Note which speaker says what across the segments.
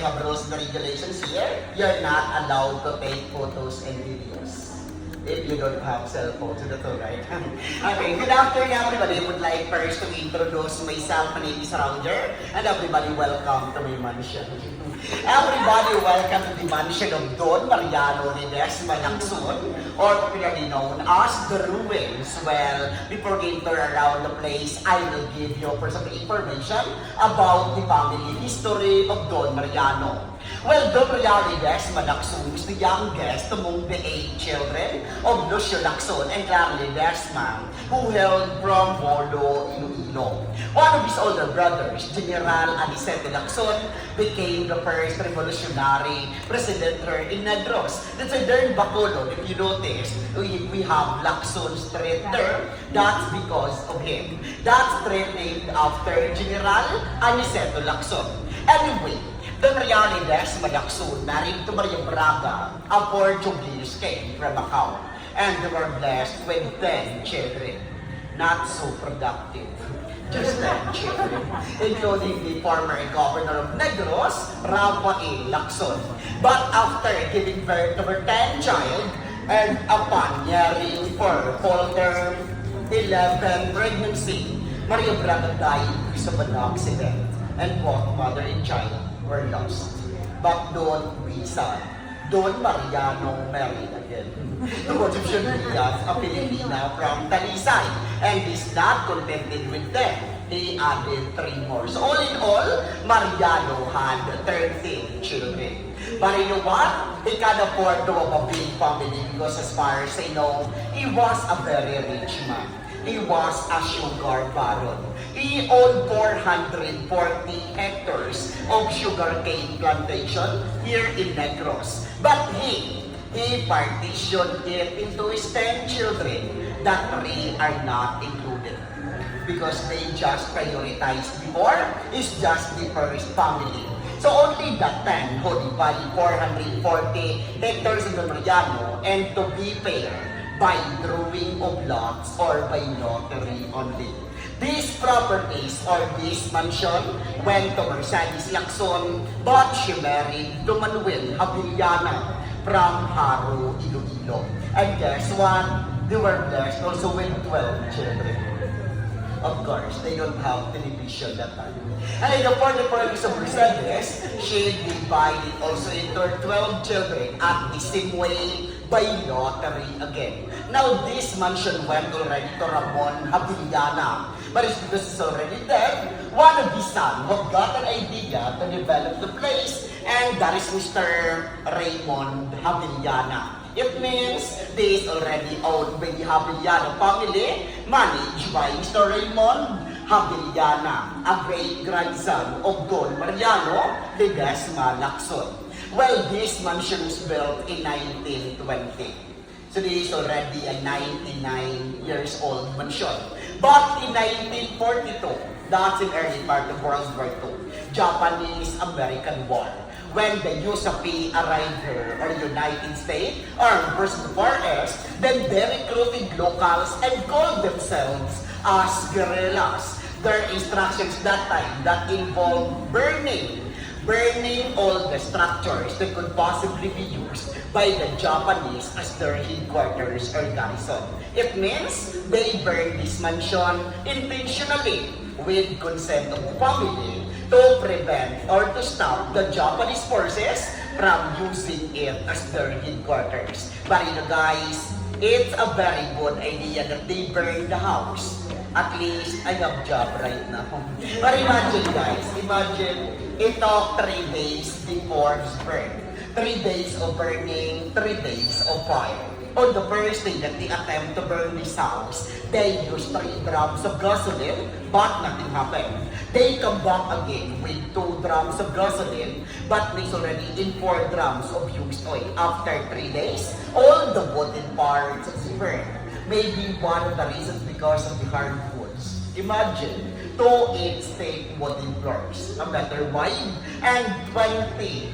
Speaker 1: have rules and regulations here. You're not allowed to take photos and videos if you don't have cell phones. That's all right. Okay, good afternoon everybody. I would like first to introduce myself. My name is Rounder, and everybody welcome to my mansion. Everybody welcome to the mansion of Don Mariano Negros Malakson, or popularly known as the Ruins. Well, before we enter around the place, I will give you some information about the family history of Don Mariano. Well, Don Mariano Negros Malakson is the youngest among the 8 children of Lucero and Clara Ledesma, who hailed from Bolo, Iloilo. One of his older brothers, General Aniceto Lacson, became the first revolutionary president here in Negros. That's a darn Bacolod. If you notice, we have Lacson Street there. That's because of him. That street named after General Aniceto Lacson. Anyway, Don Mariano Negros Malakson married to Maria Braga, a Portuguese king from Macau, and they were blessed with 10 children. Not so productive. Just 10 children, including the former governor of Negros, Rafael Lacson. But after giving birth to her 10th child, and upon nearing her full-term 11th pregnancy, Maria Braga died because of an accident, and both mother and child were lost. But don't be sad. Don Mariano married again to Concepcion Diaz, a Filipina from Talisay, and is not contented with them. He added 3 more. So all in all, Mariano had 13 children. But you know what? He can afford to have a big family because as far as I know, he was a very rich man. He was a sugar baron. He owned 440 hectares of sugarcane plantation here in Negros. But he partitioned it into his 10 children. That 3 are not included because they just prioritized before is just the first family. So only the 10 who divide 440 hectares of the Mariano, and to be fair, by drawing of lots or by notary only. These properties or this mansion went to Mercedes Lacson, but she married to Manuel Havillana from Haro, Iloilo. And guess what? They were blessed also with 12 children. Of course, they don't have television that time. And for the purpose of Mercedes, she divided also into her 12 children at the same way by lottery again. Now, this mansion went already to Ramon Havillana, but it's because it's already dead. One of his sons who got an idea to develop the place, and that is Mr. Raymond Havillana. It means this is already owned by the Havillana family, managed by Mr. Raymond Havillana, a great-grandson of Don Mariano Ledesma Lacson. Well, this mansion was built in 1920. So this is already a 99 years old mansion. But in 1942, that's in early part of World War II, Japanese-American War, when the USAP arrived here, or United States Armed Forces Force, then they recruited locals and called themselves as guerrillas. Their instructions that time that involved burning all the structures that could possibly be used by the Japanese as their headquarters or garrison. It means they burned this mansion intentionally with consent of the family to prevent or to stop the Japanese forces from using it as their headquarters. But you know guys, it's a very good idea that they burned the house. At least I have job right now. But imagine guys, it took 3 days before this burn. 3 days of burning, 3 days of fire. On the first day that they attempt to burn this house, they used 3 drums of gasoline, but nothing happened. They come back again with 2 drums of gasoline, but it's already in 4 drums of used oil. After 3 days, all the wooden parts burned. Maybe one of the reasons because of the hardwoods. Imagine, 2 8-state wooden floors, a meter wide and 20.5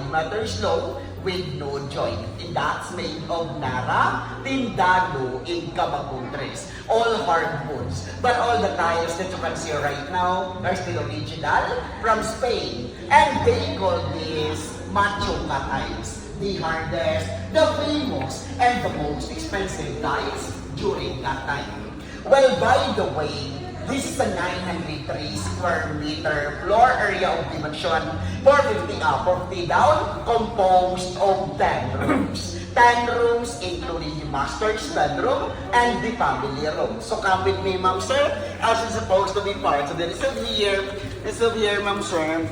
Speaker 1: meters long with no joint. And that's made of nara, tindalo, and kabagundres. All hardwoods. But all the tiles that you can see right now are still original from Spain. And they call this machuca tiles. The hardest, the famous, and the most expensive tiles during that time. Well, by the way, this is a 903 square meter floor area of dimension, 450 up, 40 down, composed of 10 rooms. 10 rooms including the master's bedroom and the family room. So come with me, ma'am sir, as it's supposed to be part. So there is over here, ma'am sir.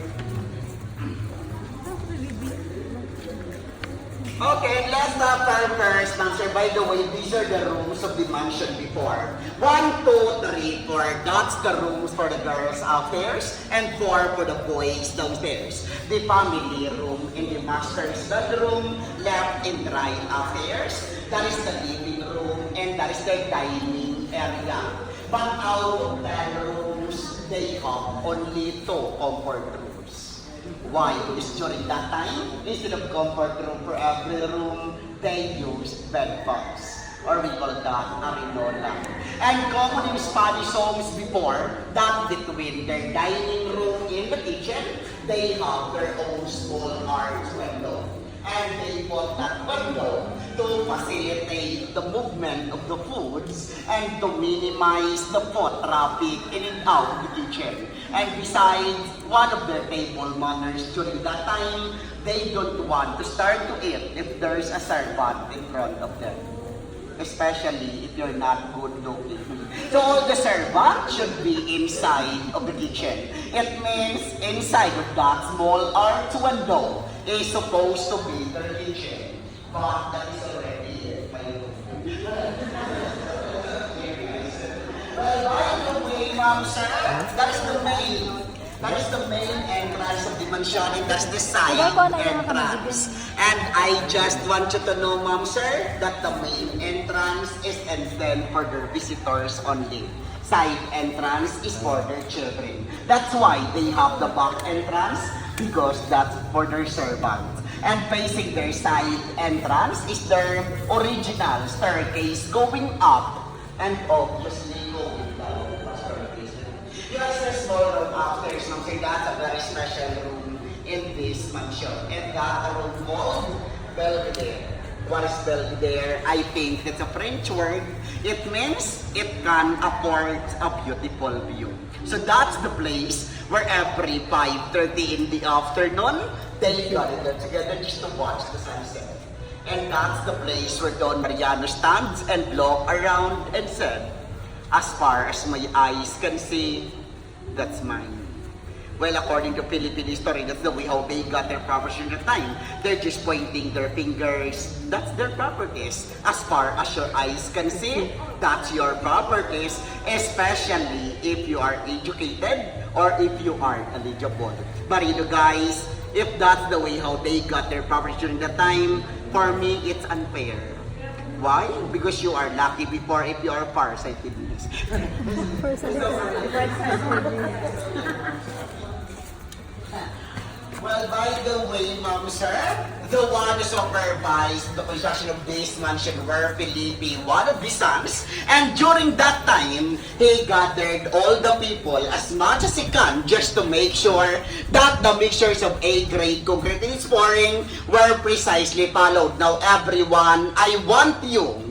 Speaker 1: Okay, let's start first, ma'am sir. By the way, these are the rooms of the mansion before. 1, 2, 3, 4. That's the rooms for the girls upstairs and 4 for the boys downstairs. The family room in the master's bedroom, left and right upstairs. That is the living room and that is the dining area. But out of 10 rooms, they have only 2 comfort rooms. Why? Because during that time, instead of comfort room for every room, they used bed bugs. Or we call that arinola. And common in Spanish homes before, that between their dining room and the kitchen, they have their own small arch window. And they put that window to facilitate the movement of the foods and to minimize the foot traffic in and out of the kitchen. And besides, one of their table manners during that time, they don't want to start to eat if there's a servant in front of them. Especially if you're not good looking. So all the servants should be inside of the kitchen. It means inside of that small arch window is supposed to be their kitchen. But that is already my room. Well, by the way, ma'am, sir, that is the main entrance of the mansion, and that's the side entrance. And I just want you to know, ma'am, sir, that the main entrance is intended for the visitors only. Side entrance is for their children. That's why they have the back entrance, because that's for their servants. And facing their side entrance is their original staircase going up and obviously going down the staircase. There's a small room upstairs, ma'am, so that's a very special room in this mansion. And that a room called Belvedere. What is Belvedere? I think it's a French word. It means it can afford a beautiful view. So that's the place where every 5:30 in the afternoon, they gather together just to watch the sunset. And that's the place where Don Mariano stands and look around and said, as far as my eyes can see, that's mine. Well, according to Philippine history, that's the way how they got their property at the time. They're just pointing their fingers. That's their properties. As far as your eyes can see, that's your properties, especially if you are educated or if you are eligible. But you know, guys, if that's the way how they got their property during the time, for me, it's unfair. Why? Because you are lucky before if you are farsightedness. Well, by the way, ma'am, sir, the one who supervised the construction of this mansion were Felipe, one of his sons, and during that time, he gathered all the people as much as he can just to make sure that the mixtures of A-grade concrete and pouring were precisely followed. Now, everyone, I want you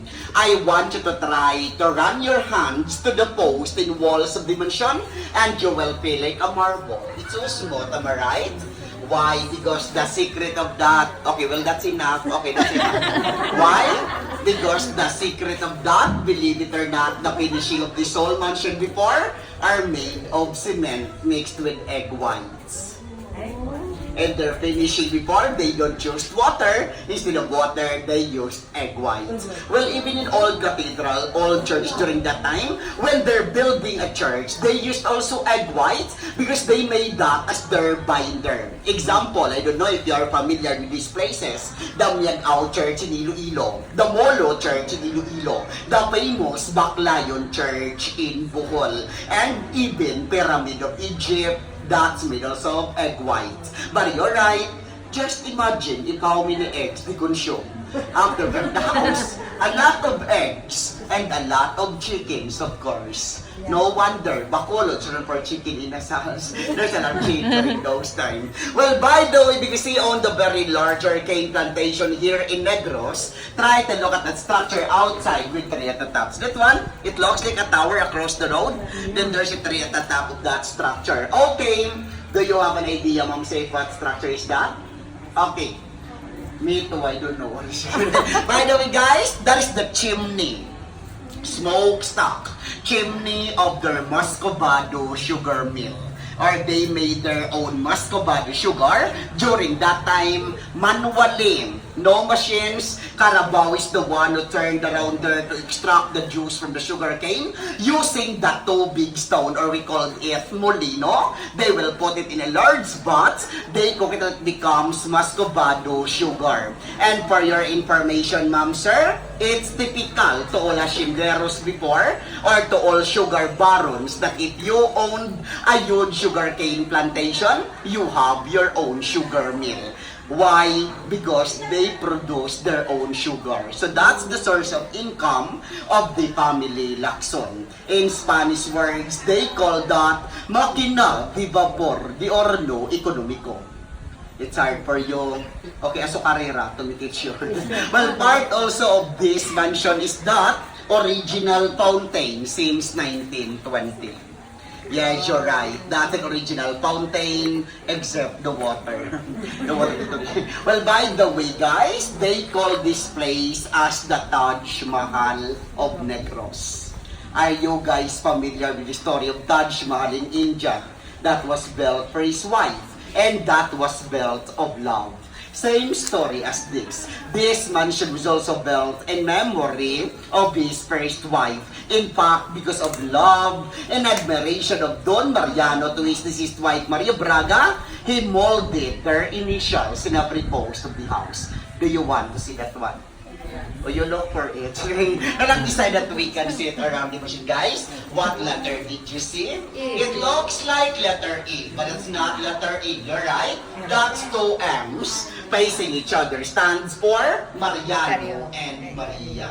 Speaker 1: to try to run your hands to the post and walls of the mansion, and you will feel like a marble. It's so smooth, am I right? Why? Because the secret of that, okay, well, that's enough. Okay, that's enough. Why? Because the secret of that, believe it or not, the finishing of this whole mansion before are made of cement mixed with egg whites. And their finishing before, they don't use water. Instead of water, they use egg whites. Well, even in old cathedral, old church during that time, when they're building a church, they used also egg whites because they made that as their binder. Example, I don't know if you are familiar with these places. The Miagao Church in Iloilo, the Molo Church in Iloilo, the famous Baclayon Church in Bohol, and even Pyramid of Egypt, that's made also of egg whites. But you're right, Just imagine if how many eggs they consume after the house. A lot of eggs and a lot of chickens, of course. No wonder, Bacolod, so for chicken in a house. There's a lot of chicken during those times. Well, by the way, because he owned a very larger cane plantation here in Negros, try to look at that structure outside with tree at the top. So that one, it looks like a tower across the road. Then there's a tree at the top of that structure. Okay, do you have an idea, Ma'am Safe, what structure is that? Okay. Me too, I don't know what is it. By the way, guys, that is the chimney. Smokestack. Chimney of their Muscovado sugar mill. Or they made their own Muscovado sugar during that time, manually. No machines. Carabao is the one who turned around there to extract the juice from the sugar cane using that two big stone, or we call it molino. They will put it in a large pot. They cook it and it becomes Muscovado sugar. And for your information, ma'am, sir, it's typical to all hacienderos before or to all sugar barons that if you owned a huge sugarcane plantation, you have your own sugar mill. Why? Because they produce their own sugar. So that's the source of income of the family Lacson. In Spanish words, they call that máquina de vapor de horno económico. It's hard for you. Okay, azucarera to make it sure. Well, part also of this mansion is that original fountain since 1920. Yes, you're right. That's an original fountain, except the water. The water. Well, by the way, guys, they call this place as the Taj Mahal of Negros. Are you guys familiar with the story of Taj Mahal in India? That was built for his wife, and that was built of love. Same story as this. This mansion was also built in memory of his first wife. In fact, because of love and admiration of Don Mariano to his deceased wife, Maria Braga, he molded their initials in every post of the house. Do you want to see that one? O you look for it. Walang decide that we can see it around the machine. Guys, what letter did you see? It looks like letter E, but it's not letter E. You're right. That's two M's facing each other. Stands for Mariano and Maria.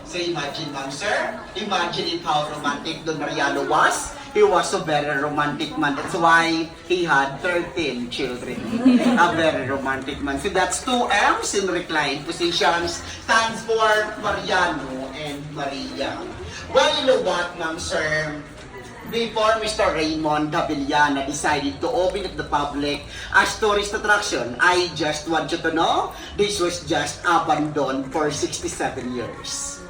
Speaker 1: So imagine, ma'am, sir. Imagine how romantic Don Mariano was. He was a very romantic man. That's why he had 13 children. A very romantic man. So that's two M's in reclined positions. Stands for Mariano and Maria. Well, you know what, ma'am, sir? Before Mr. Raymond Davillana decided to open up the public as tourist attraction, I just want you to know, this was just abandoned for 67 years.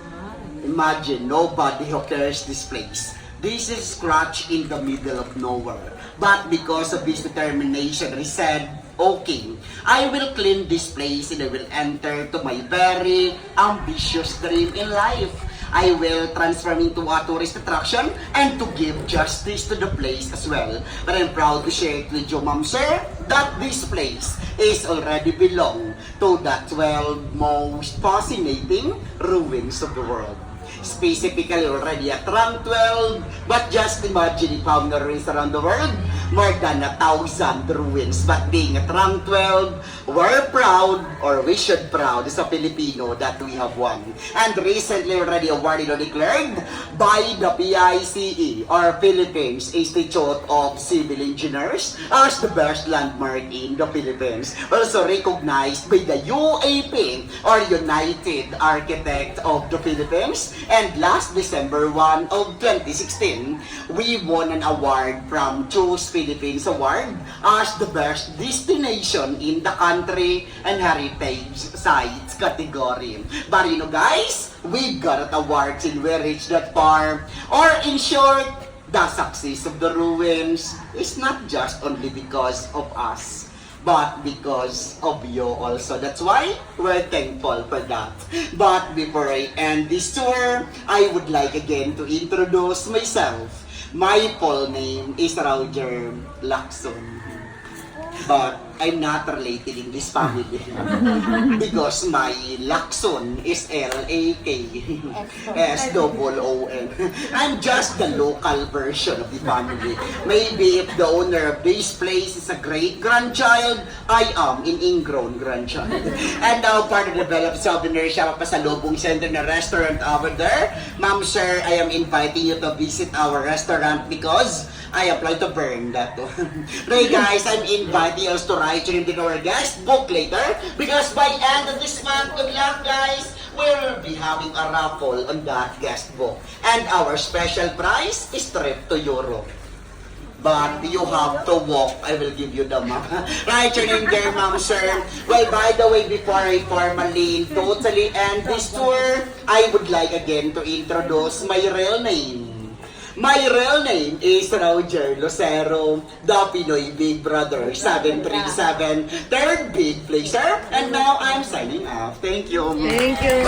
Speaker 1: Imagine, nobody who cares this place. This is scratch in the middle of nowhere. But because of his determination, he said, okay, I will clean this place and I will enter to my very ambitious dream in life. I will transform into a tourist attraction and to give justice to the place as well. But I'm proud to share it with you, ma'am, sir, that this place is already belong to the 12 most fascinating ruins of the world. Specifically already at rank 12, but just imagine if how many ruins around the world, more than 1,000 ruins. But being at rank 12, we're proud, or we should proud as a Filipino that we have one. And recently already awarded or declared by the PICE, or Philippines Institute of Civil Engineers, as the best landmark in the Philippines. Also recognized by the UAP, or United Architect of the Philippines. And last December 1 of 2016, we won an award from Choose Philippines Award as the best destination in the country and heritage sites category. But you know, guys, we got awards and we reached that far. Or in short, the success of the ruins is not just only because of us, but because of you also. That's why we're thankful for that. But before I end this tour, I would like again to introduce myself. My full name is Roger Lacson. But I'm not related in this family. Because my Lakson is L-A-K-S-O-O-N. I'm just the local version of the family. Maybe if the owner of this place is a great-grandchild, I am an ingrown grandchild. And now, part of the development souvenir shop sa Lobong Center na restaurant over there. Ma'am, sir, I am inviting you to visit our restaurant because I applied to burn that one. Right guys, I'm inviting you to write your name in our guest book later because by end of this month, good luck guys, we'll be having a raffle on that guest book. And our special prize is trip to Europe. But you have to walk. I will give you the map. Write your name there, ma'am, sir. Well, by the way, before I formally totally end this tour, I would like again to introduce my real name. My real name is Roger Lucero, the Pinoy Big Brother 737, third big placer. And now I'm signing off. Thank you.
Speaker 2: Thank you.